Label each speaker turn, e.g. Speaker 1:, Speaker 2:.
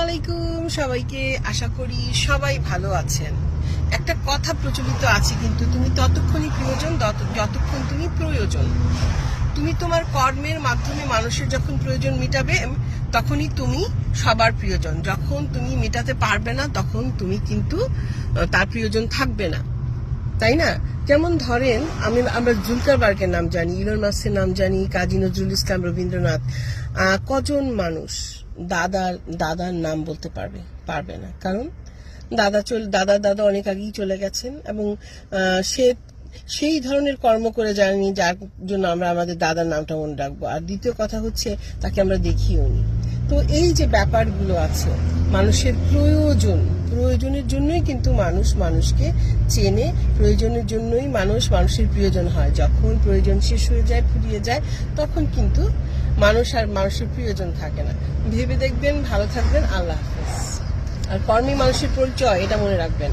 Speaker 1: আলাইকুম সবাইকে। আশা করি সবাই ভালো আছেন। একটা কথা প্রচলিত আছে, কিন্তু তুমি ততক্ষণই প্রয়োজন যতক্ষণ তুমি প্রয়োজন। তুমি তোমার কর্মের মাধ্যমে মানুষের যখন প্রয়োজন মেটাবে তখনই তুমি সবার প্রিয়জন। যখন তুমি মেটাতে পারবে না তখন তুমি কিন্তু তার প্রিয়জন থাকবে না, তাই না? যেমন ধরেন আমরা জুলকারবার্গের নাম জানি, ইলন মাস্কের নাম জানি, কাজী নজরুল ইসলাম, রবীন্দ্রনাথ। কজন মানুষ দাদার নাম বলতে পারবে না? কারণ দাদা অনেক আগেই চলে গেছেন, এবং সে সেই ধরনের কর্ম করে যায়নি যার জন্য আমরা আমাদের দাদার নামটা মনে রাখবো। আর দ্বিতীয় কথা হচ্ছে, তাকে আমরা দেখিও নি। তো এই যে ব্যাপারগুলো আছে, মানুষের প্রয়োজনের জন্যই কিন্তু মানুষ মানুষকে চেনে, প্রয়োজনের জন্যই মানুষের প্রয়োজন হয়। যখন প্রয়োজন শেষ হয়ে যায়, ফুরিয়ে যায়, তখন কিন্তু মানুষের প্রয়োজন থাকে না। ভেবে দেখবেন, ভালো থাকবেন, আল্লাহ হাফেজ। আর কর্মী মানুষের পরিচয়, এটা মনে রাখবেন।